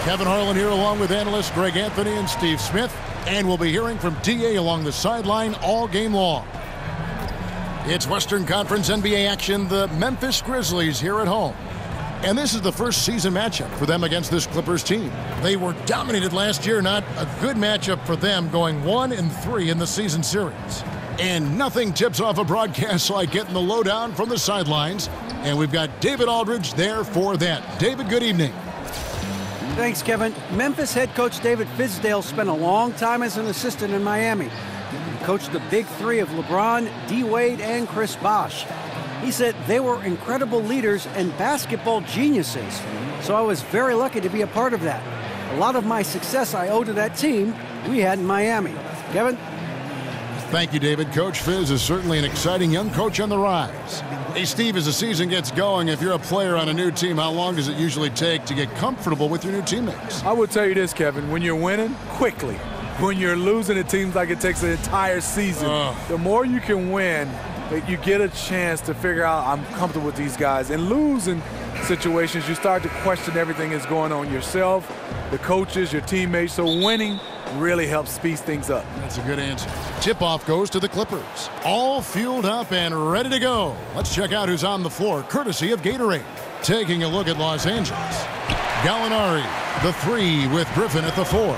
Kevin Harlan here along with analysts Greg Anthony and Steve Smith. And we'll be hearing from D.A. along the sideline all game long. It's Western Conference NBA action. The Memphis Grizzlies here at home. And this is the first season matchup for them against this Clippers team. They were dominated last year. Not a good matchup for them, going 1-3 in the season series. And nothing tips off a broadcast like getting the lowdown from the sidelines. And we've got David Aldridge there for that. David, good evening. Thanks, Kevin. Memphis head coach David Fizdale spent a long time as an assistant in Miami. He coached the big three of LeBron, D. Wade, and Chris Bosh. He said they were incredible leaders and basketball geniuses. So I was very lucky to be a part of that. A lot of my success I owe to that team we had in Miami. Kevin? Thank you, David. Coach Fizz is certainly an exciting young coach on the rise. Hey, Steve, as the season gets going, if you're a player on a new team, how long does it usually take to get comfortable with your new teammates? I would tell you this, Kevin. When you're winning, quickly. When you're losing, it seems like it takes an entire season. The more you can win, you get a chance to figure out, I'm comfortable with these guys. And losing situations, you start to question everything that's going on yourself, the coaches, your teammates. So winning really helps speed things up. That's a good answer. Tip-off goes to the Clippers. All fueled up and ready to go. Let's check out who's on the floor, courtesy of Gatorade. Taking a look at Los Angeles. Gallinari, the 3 with Griffin at the 4.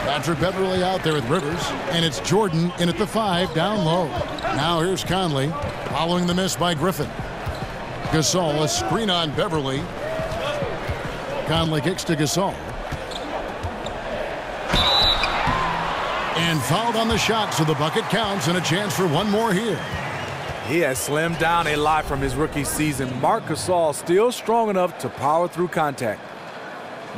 Patrick Beverly out there with Rivers. And it's Jordan in at the 5 down low. Now here's Conley following the miss by Griffin. Gasol, a screen on Beverly. Conley kicks to Gasol. And fouled on the shot, so the bucket counts and a chance for one more here. He has slimmed down a lot from his rookie season. Marc Gasol still strong enough to power through contact.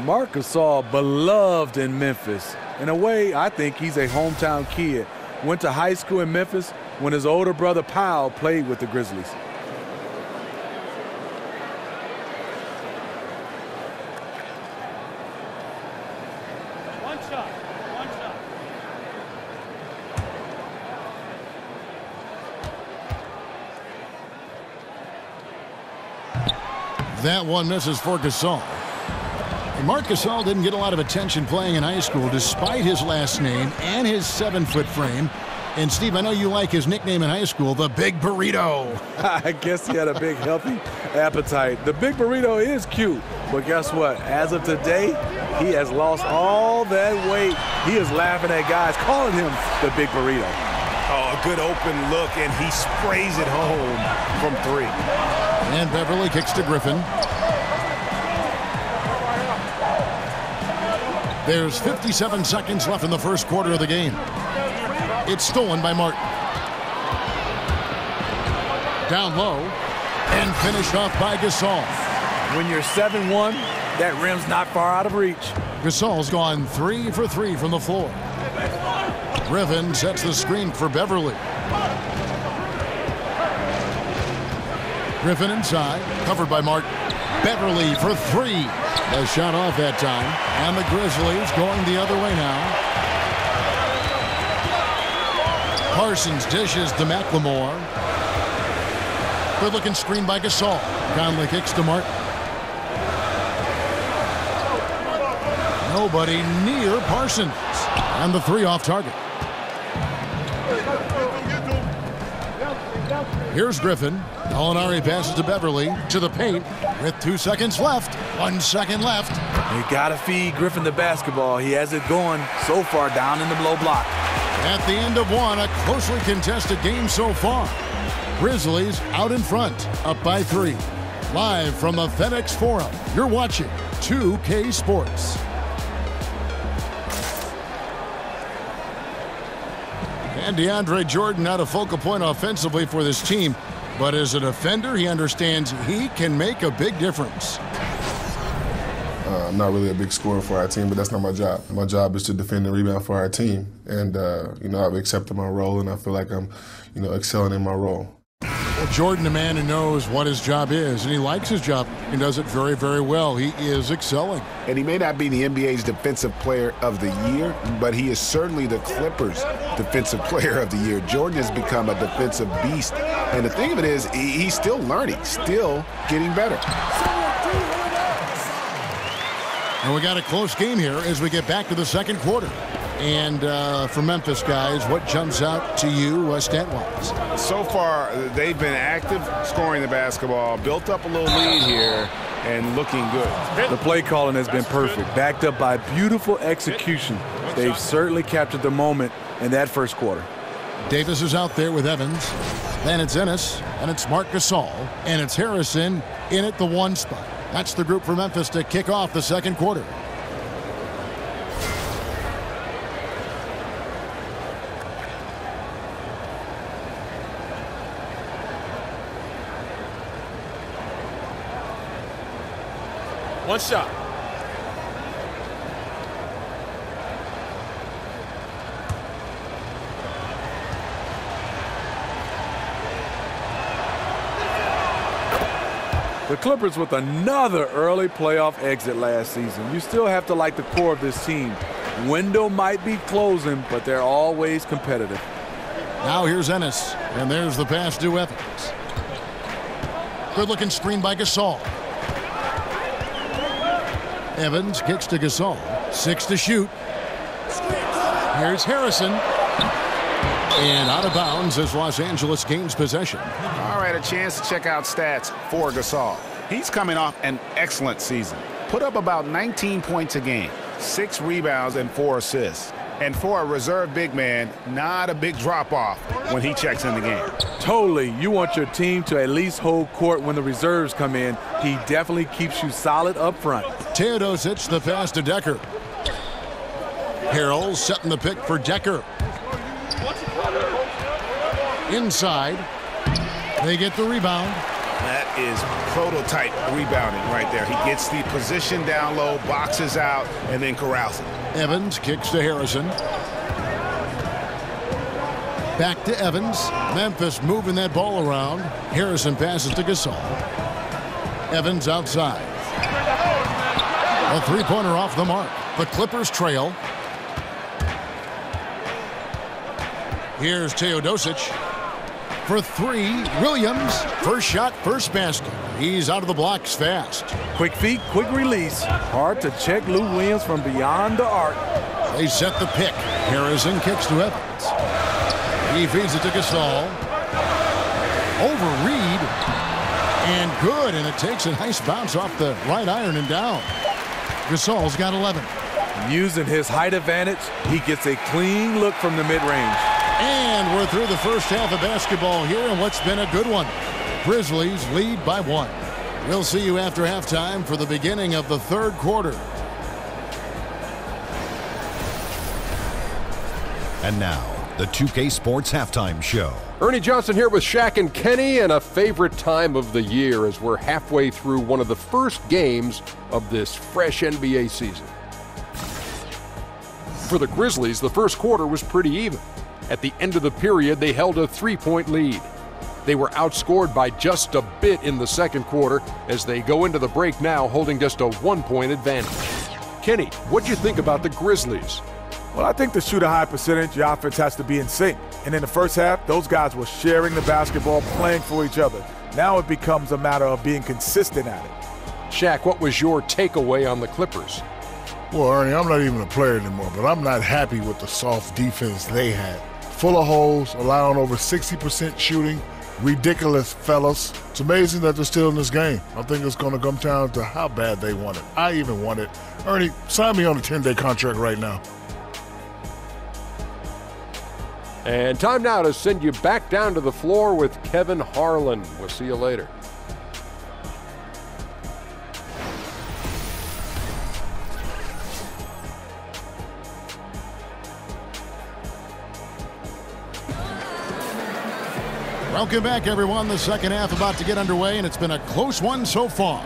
Marc Gasol, beloved in Memphis. In a way, I think he's a hometown kid. Went to high school in Memphis when his older brother Powell played with the Grizzlies. That one misses for Gasol. And Marc Gasol didn't get a lot of attention playing in high school despite his last name and his 7-foot frame. And Steve, I know you like his nickname in high school, the Big Burrito. I guess he had a big, healthy appetite. The Big Burrito is cute, but guess what? As of today, he has lost all that weight. He is laughing at guys calling him the Big Burrito. Oh, a good open look, and he sprays it home from 3. And Beverly kicks to Griffin. There's 57 seconds left in the first quarter of the game. It's stolen by Martin. Down low and finished off by Gasol. When you're 7-1, that rim's not far out of reach. Gasol's gone 3 for 3 from the floor. Griffin sets the screen for Beverly. Griffin inside, covered by Martin. Beverly for 3. A shot off that time. And the Grizzlies going the other way now. Parsons dishes to McLemore. Good-looking screen by Gasol. Conley kicks to Martin. Nobody near Parsons. And the 3 off target. Here's Griffin. Gallinari passes to Beverly to the paint with 2 seconds left. 1 second left. You gotta feed Griffin the basketball. He has it going so far down in the low block. At the end of one, a closely contested game so far. Grizzlies out in front, up by 3. Live from the FedEx Forum, you're watching 2K Sports. And DeAndre Jordan not a focal point offensively for this team, but as a defender, he understands he can make a big difference. I'm not really a big scorer for our team, but that's not my job. My job is to defend and rebound for our team. And, I've accepted my role, and I feel like I'm, excelling in my role. Well, Jordan, a man who knows what his job is, and he likes his job and does it very, very well. He is excelling. And he may not be the NBA's Defensive Player of the Year, but he is certainly the Clippers' Defensive Player of the Year. Jordan has become a defensive beast. And the thing of it is, he's still learning, still getting better. And we got a close game here as we get back to the second quarter. And for Memphis, guys, what jumps out to you stat-wise? So far, they've been active, scoring the basketball, built up a little lead here, and looking good. The play calling has been perfect, backed up by beautiful execution. They've certainly captured the moment in that first quarter. Davis is out there with Evans. Then it's Ennis, and it's Marc Gasol, and it's Harrison in at the 1 spot. That's the group for Memphis to kick off the second quarter. One shot. The Clippers with another early playoff exit last season. You still have to like the core of this team. Window might be closing, but they're always competitive. Now here's Ennis, and there's the pass to Evans. Good-looking screen by Gasol. Evans kicks to Gasol. 6 to shoot. Here's Harrison. And out of bounds as Los Angeles gains possession. All right, a chance to check out stats for Gasol. He's coming off an excellent season. Put up about 19 points a game, 6 rebounds and 4 assists. And for a reserve big man, not a big drop-off when he checks in the game. Totally. You want your team to at least hold court when the reserves come in. He definitely keeps you solid up front. Teodosic, the pass to Decker. Harrell setting the pick for Decker. Inside. They get the rebound. That is prototype rebounding right there. He gets the position down low, boxes out, and then corrals it. Evans kicks to Harrison. Back to Evans. Memphis moving that ball around. Harrison passes to Gasol. Evans outside. A three-pointer off the mark. The Clippers trail. Here's Teodosic. For 3, Williams. First shot, first basket. He's out of the blocks fast. Quick feet, quick release. Hard to check Lou Williams from beyond the arc. They set the pick. Harrison kicks to Evans. He feeds it to Gasol. Over Reed. And good, and it takes a nice bounce off the right iron and down. Gasol's got 11. Using his height advantage, he gets a clean look from the mid-range. And we're through the first half of basketball here, and what's been a good one. Grizzlies lead by 1. We'll see you after halftime for the beginning of the third quarter. And now, the 2K Sports Halftime Show. Ernie Johnson here with Shaq and Kenny, and a favorite time of the year as we're halfway through one of the first games of this fresh NBA season. For the Grizzlies, the first quarter was pretty even. At the end of the period, they held a 3-point lead. They were outscored by just a bit in the second quarter as they go into the break now holding just a 1-point advantage. Kenny, what'd you think about the Grizzlies? Well, I think to shoot a high percentage, your offense has to be in sync. And in the first half, those guys were sharing the basketball, playing for each other. Now it becomes a matter of being consistent at it. Shaq, what was your takeaway on the Clippers? Well, Ernie, I'm not even a player anymore, but I'm not happy with the soft defense they had. Full of holes, allowing over 60% shooting. Ridiculous, fellas. It's amazing that they're still in this game. I think it's going to come down to how bad they want it. I even want it. Ernie, sign me on a 10-day contract right now. And time now to send you back down to the floor with Kevin Harlan. We'll see you later. Welcome back, everyone. The second half about to get underway, and it's been a close one so far.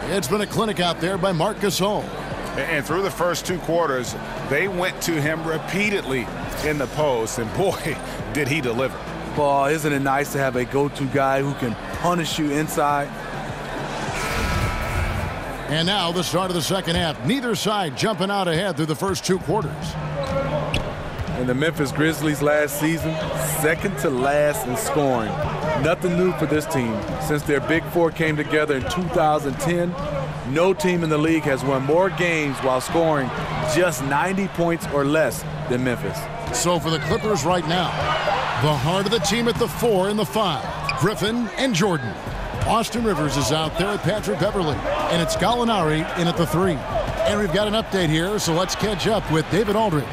It's been a clinic out there by Marc Gasol. And through the first 2 quarters, they went to him repeatedly in the post, and boy, did he deliver. Well, isn't it nice to have a go-to guy who can punish you inside? And now the start of the second half. Neither side jumping out ahead through the first 2 quarters. And the Memphis Grizzlies last season, second to last in scoring. Nothing new for this team. Since their Big Four came together in 2010, No team in the league has won more games while scoring just 90 points or less than Memphis. So for the Clippers right now, the heart of the team at the 4 and the 5, Griffin and Jordan. Austin Rivers is out there at Patrick Beverley, and it's Gallinari in at the 3. And we've got an update here, so let's catch up with David Aldridge.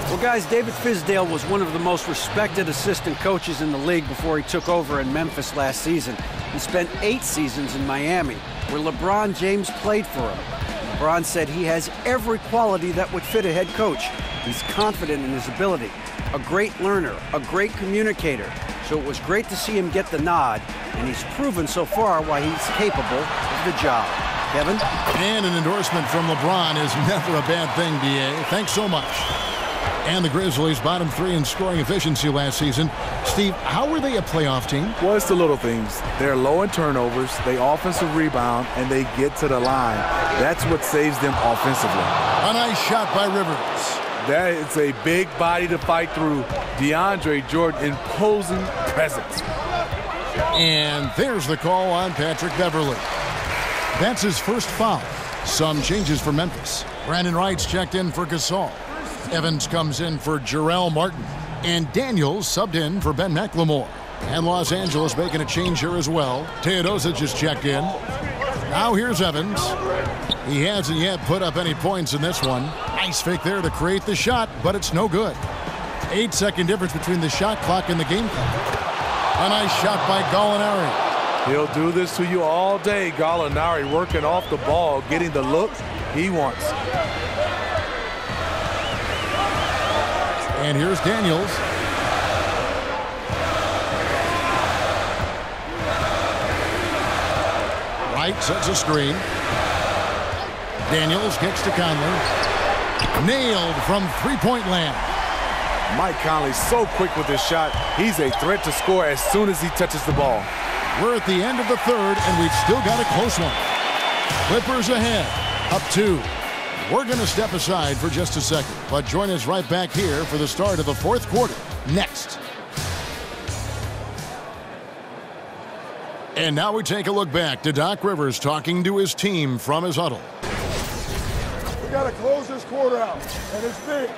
Well, guys, David Fizdale was one of the most respected assistant coaches in the league before he took over in Memphis last season. He spent 8 seasons in Miami, where LeBron James played for him. LeBron said he has every quality that would fit a head coach. He's confident in his ability, a great learner, a great communicator. So it was great to see him get the nod, and he's proven so far why he's capable of the job. Kevin? And an endorsement from LeBron is never a bad thing, D.A. Thanks so much. And the Grizzlies bottom 3 in scoring efficiency last season. Steve, how were they a playoff team? Well, it's the little things. They're low in turnovers, they offensive rebound, and they get to the line. That's what saves them offensively. A nice shot by Rivers. That is a big body to fight through. DeAndre Jordan, imposing presence. And there's the call on Patrick Beverley. That's his first foul. Some changes for Memphis. Brandon Wright's checked in for Gasol. Evans comes in for Jarrell Martin. And Daniels subbed in for Ben McLemore. And Los Angeles making a change here as well. Teodosic just checked in. Now here's Evans. He hasn't yet put up any points in this one. Nice fake there to create the shot, but it's no good. 8-second difference between the shot clock and the game clock. A nice shot by Gallinari. He'll do this to you all day. Gallinari working off the ball, getting the look he wants. And here's Daniels. Wright sets a screen. Daniels kicks to Conley. Nailed from three-point land. Mike Conley's so quick with his shot. He's a threat to score as soon as he touches the ball. We're at the end of the third, and we've still got a close one. Clippers ahead, up 2. We're going to step aside for just a second, but join us right back here for the start of the fourth quarter next. And now we take a look back to Doc Rivers talking to his team from his huddle. We got to close this quarter out, and it's big.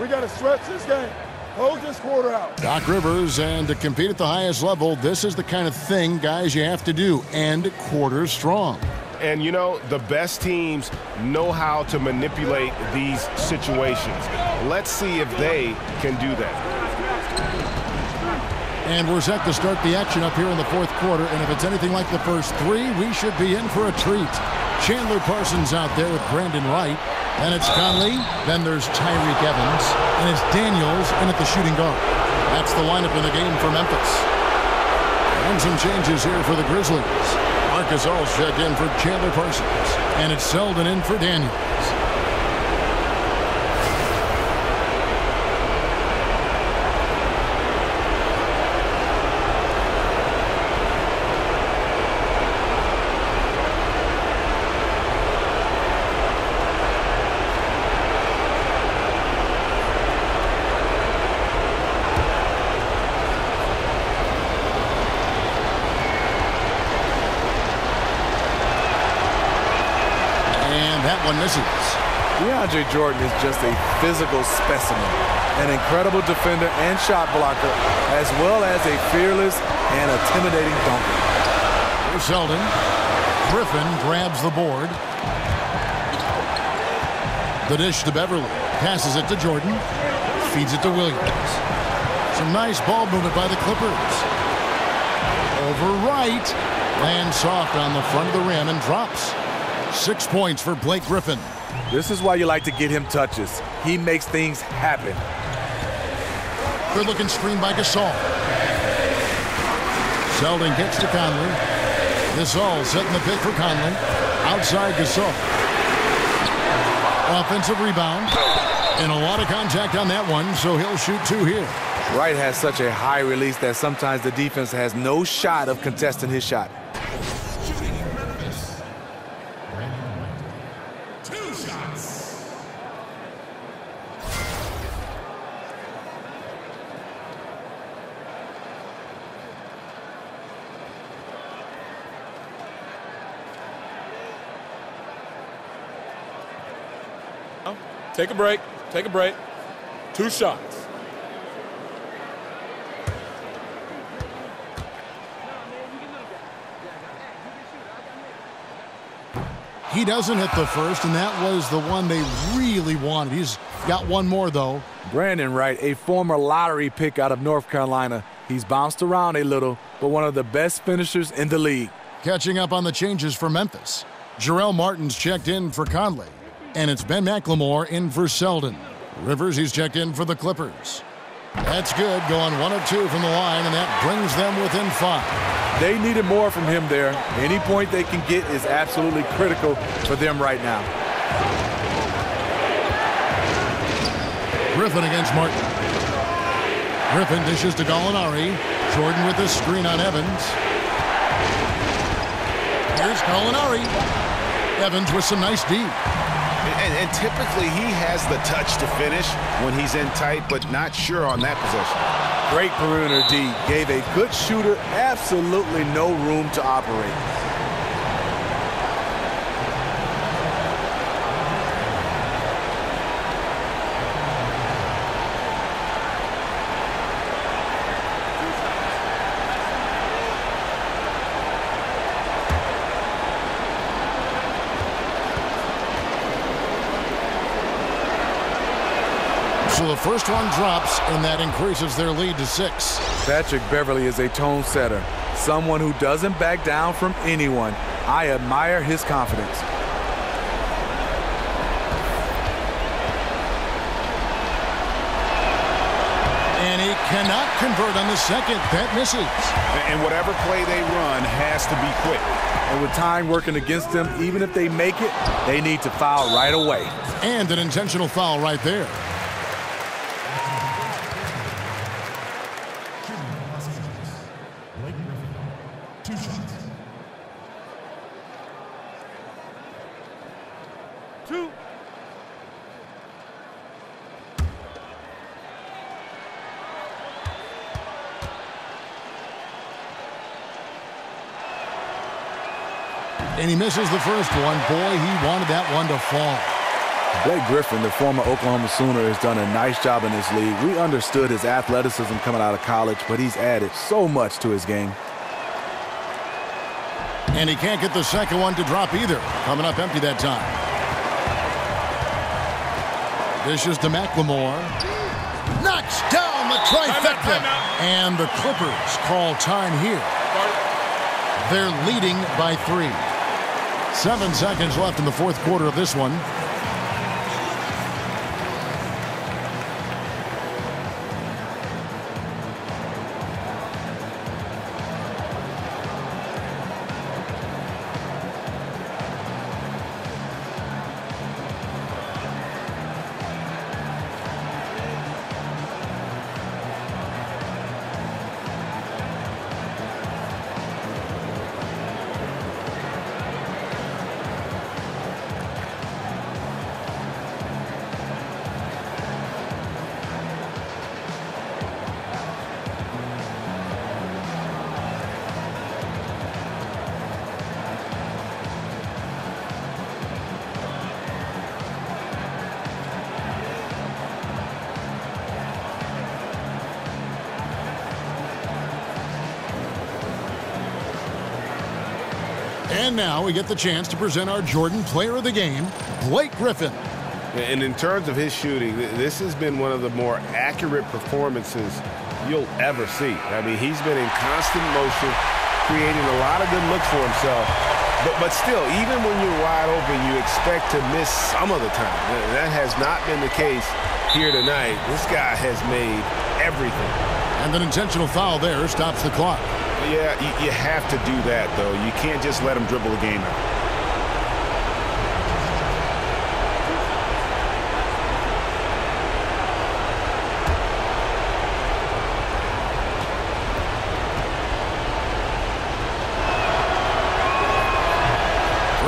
We got to stretch this game. Close this quarter out. Doc Rivers, and to compete at the highest level, this is the kind of thing, guys, you have to do. End quarter strong. And, you know, the best teams know how to manipulate these situations. Let's see if they can do that. And we're set to start the action up here in the fourth quarter, and if it's anything like the first 3, we should be in for a treat. Chandler Parsons out there with Brandon Wright. And it's Conley, then there's Tyreek Evans, and it's Daniels in at the shooting guard. That's the lineup in the game for Memphis. And some changes here for the Grizzlies. Marcus All checked in for Chandler Parsons, and it's Selden in for Daniels. One misses. DeAndre Jordan is just a physical specimen, an incredible defender and shot blocker, as well as a fearless and intimidating dunker. Here's Selden. Griffin grabs the board. The dish to Beverly. Passes it to Jordan. Feeds it to Williams. Some nice ball movement by the Clippers. Over Wright. Lands soft on the front of the rim and drops. 6 points for Blake Griffin. This is why you like to get him touches. He makes things happen. Good looking screen by Gasol. Selden gets to Conley. Gasol setting the pick for Conley. Outside Gasol. Offensive rebound. And a lot of contact on that one, so he'll shoot 2 here. Wright has such a high release that sometimes the defense has no shot of contesting his shot. Take a break. Take a break. 2 shots. He doesn't hit the first, and that was the one they really wanted. He's got one more, though. Brandon Wright, a former lottery pick out of North Carolina. He's bounced around a little, but one of the best finishers in the league. Catching up on the changes for Memphis. Jarrell Martin's checked in for Conley, and it's Ben McLemore in for Selden. Rivers, he's checked in for the Clippers. That's good, going 1 of 2 from the line, and that brings them within 5. They needed more from him there. Any point they can get is absolutely critical for them right now. Griffin against Martin. Griffin dishes to Gallinari. Jordan with the screen on Evans. Here's Gallinari. Evans with some nice D. And typically he has the touch to finish when he's in tight, but not sure on that possession. Great perimeter D. Gave a good shooter absolutely no room to operate. So the first one drops, and that increases their lead to 6. Patrick Beverley is a tone setter, someone who doesn't back down from anyone. I admire his confidence. And he cannot convert on the second. That misses. And whatever play they run has to be quick. And with time working against them, even if they make it, they need to foul right away. And an intentional foul right there. And he misses the first one. Boy, he wanted that one to fall. Blake Griffin, the former Oklahoma Sooner, has done a nice job in this league. We understood his athleticism coming out of college, but he's added so much to his game. And he can't get the second one to drop either. Coming up empty that time. This is to McLemore. Knocks down the trifecta. And the Clippers call time here. They're leading by 3. 7 seconds left in the fourth quarter of this one. And now we get the chance to present our Jordan Player of the Game, Blake Griffin. And in terms of his shooting, this has been one of the more accurate performances you'll ever see. I mean, he's been in constant motion, creating a lot of good looks for himself. But still, even when you're wide open, you expect to miss some of the time. That has not been the case here tonight. This guy has made everything. And an intentional foul there stops the clock. Yeah, you have to do that, though. You can't just let him dribble the game out.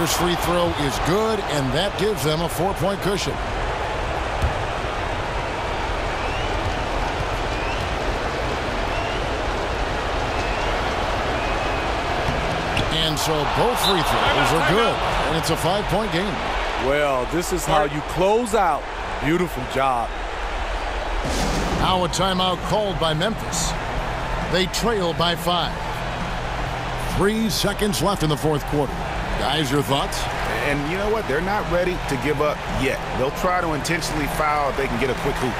First free throw is good, and that gives them a 4-point cushion. And so both free throws are good, and it's a 5-point game. Well, this is how you close out. Beautiful job. Now a timeout called by Memphis. They trail by 5. 3 seconds left in the fourth quarter. Guys, your thoughts? And you know what? They're not ready to give up yet. They'll try to intentionally foul if they can get a quick hoop.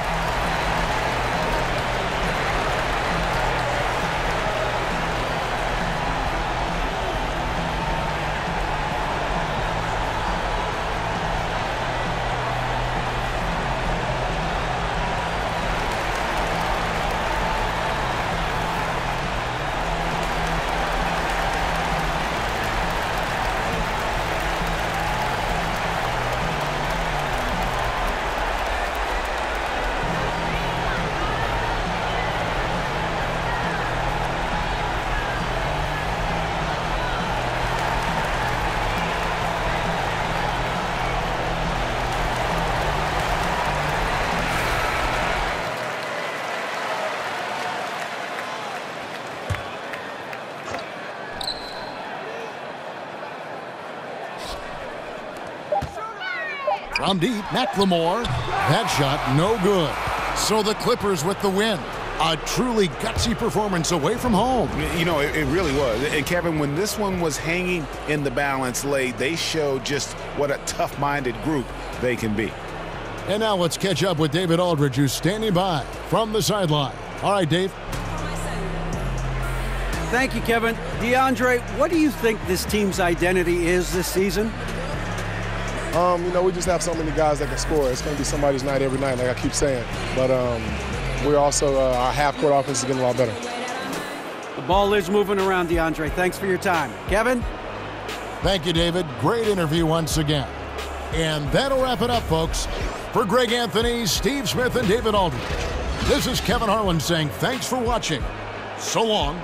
From deep, McLemore. That shot, no good. So the Clippers with the win. A truly gutsy performance away from home. You know, it really was. And, Kevin, when this one was hanging in the balance late, they showed just what a tough-minded group they can be. And now let's catch up with David Aldridge, who's standing by from the sideline. All right, Dave. Thank you, Kevin. DeAndre, what do you think this team's identity is this season? You know, we just have so many guys that can score. It's going to be somebody's night every night, like I keep saying. But we're also, our half-court offense is getting a lot better. The ball is moving around, DeAndre. Thanks for your time. Kevin? Thank you, David. Great interview once again. And that'll wrap it up, folks. For Greg Anthony, Steve Smith, and David Aldridge, this is Kevin Harlan saying thanks for watching. So long.